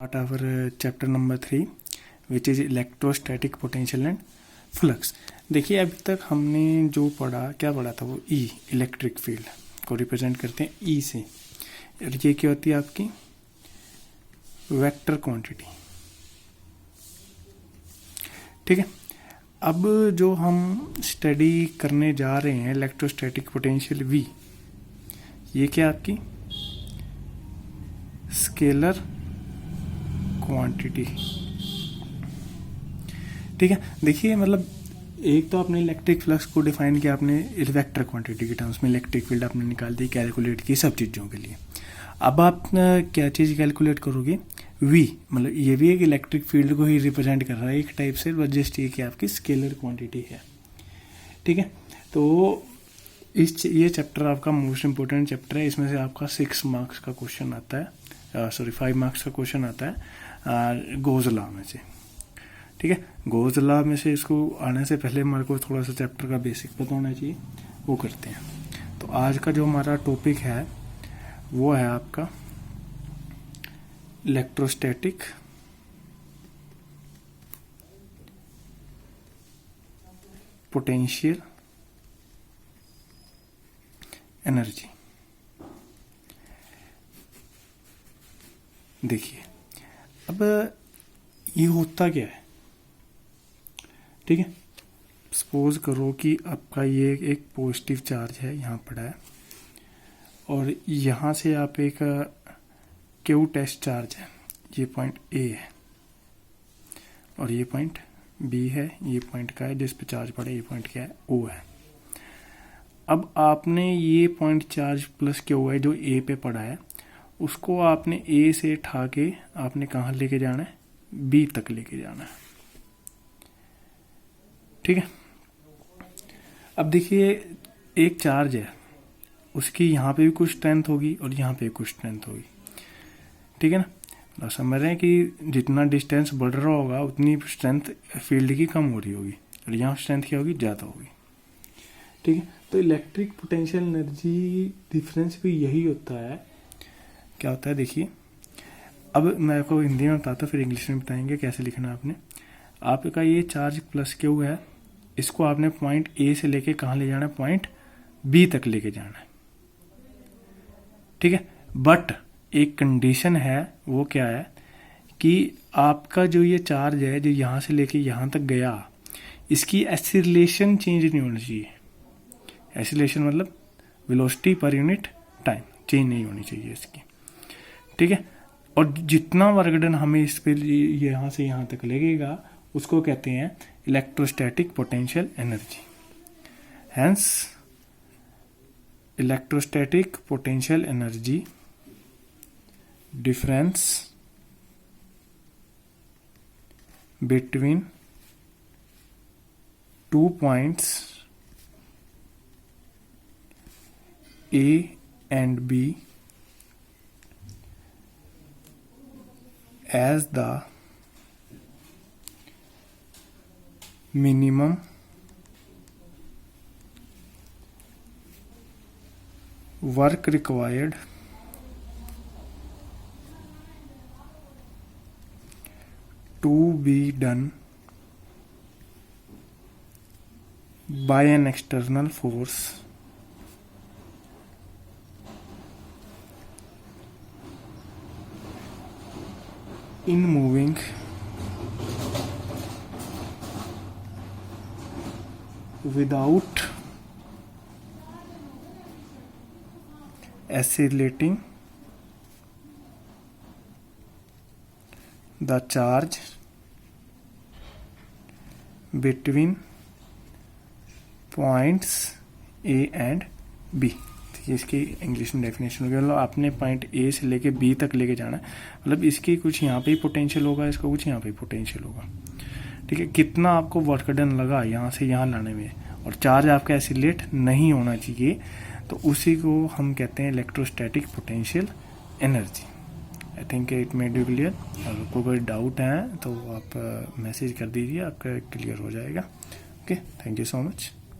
Part our chapter number 3 which is electrostatic potential and flux। देखिए अभी तक हमने जो क्या पढ़ा था वो ई इलेक्ट्रिक फील्ड को रिप्रेजेंट करते हैं ई से, और ये क्या होती है आपकी वेक्टर क्वांटिटी। ठीक है, अब जो हम स्टडी करने जा रहे हैं इलेक्ट्रोस्टैटिक पोटेंशियल वी, ये क्या आपकी स्केलर क्वांटिटी। ठीक है, देखिए मतलब एक तो आपने इलेक्ट्रिक फ्लक्स को डिफाइन किया, आपने वेक्टर क्वांटिटी के टर्म्स में इलेक्ट्रिक फील्ड आपने निकाल दी, कैलकुलेट की सब चीज़ों के लिए। अब आप क्या चीज़ कैलकुलेट करोगे, वी, मतलब ये भी एक इलेक्ट्रिक फील्ड को ही रिप्रेजेंट कर रहा है एक टाइप से, बस जस्ट ये कि आपकी स्केलर क्वांटिटी है। ठीक है, तो ये चैप्टर आपका मोस्ट इंपॉर्टेंट चैप्टर है। इसमें से आपका 6 मार्क्स का क्वेश्चन आता है, 5 मार्क्स का क्वेश्चन आता है गोज लॉ में से। ठीक है, गोज लॉ में से इसको आने से पहले हमारे को थोड़ा सा चैप्टर का बेसिक पता होना चाहिए, वो करते हैं। तो आज का जो हमारा टॉपिक है वो है आपका इलेक्ट्रोस्टैटिक पोटेंशियल एनर्जी। देखिए अब ये होता क्या है। ठीक है, सपोज करो कि आपका ये एक पॉजिटिव चार्ज है यहाँ पड़ा है, और यहाँ से आप एक क्यू टेस्ट चार्ज है, ये पॉइंट ए है और ये पॉइंट बी है, ये पॉइंट का है जिस पे चार्ज पड़ा है, ये पॉइंट क्या है, ओ है। अब आपने ये पॉइंट चार्ज प्लस क्यू है जो ए पे पड़ा है, उसको आपने ए से उठा के आपने कहाँ लेके जाना है, बी तक लेके जाना है। ठीक है, अब देखिए एक चार्ज है, उसकी यहाँ पे भी कुछ स्ट्रेंथ होगी और यहाँ पे कुछ स्ट्रेंथ होगी। ठीक है ना, तो समझ रहे हैं कि जितना डिस्टेंस बढ़ रहा होगा उतनी स्ट्रेंथ फील्ड की कम हो रही होगी, और यहाँ स्ट्रेंथ क्या होगी, ज़्यादा होगी। ठीक है, तो इलेक्ट्रिक पोटेंशियल एनर्जी डिफरेंस भी यही होता है। क्या होता है देखिए, अब मैं आपको हिंदी में बताता हूँ, फिर इंग्लिश में बताएंगे कैसे लिखना है आपने। आपका ये चार्ज प्लस क्यू है, इसको आपने पॉइंट ए से लेके कहाँ ले जाना है, पॉइंट बी तक लेके जाना है। ठीक है, बट एक कंडीशन है, वो क्या है कि आपका जो ये चार्ज है जो यहाँ से लेके यहाँ तक गया, इसकी एक्सीलरेशन चेंज नहीं होनी चाहिए। एक्सीलरेशन मतलब velocity per unit time change नहीं होनी चाहिए इसकी। ठीक है, और जितना वर्क डन हमें इस पे यहाँ से यहाँ तक लगेगा उसको कहते हैं electrostatic potential energy. Hence electrostatic potential energy difference between 2 points A and B as the minimum work required to be done by an external force in moving without accelerating the charge between points A and B। इसकी English में definition हो गया, मतलब आपने point A से लेके B तक लेके जाना है, मतलब इसकी कुछ यहाँ पे ही पोटेंशियल होगा, इसका कुछ यहाँ पे ही पोटेंशियल होगा। ठीक है, कितना आपको वर्क डन लगा यहाँ से यहाँ लाने में, और चार्ज आपका एक्सीलरेट नहीं होना चाहिए, तो उसी को हम कहते हैं electrostatic potential energy. I think it made you clear. अगर आपको कोई डाउट है तो आप मैसेज कर दीजिए, आपका क्लियर हो जाएगा। Okay, thank you so much.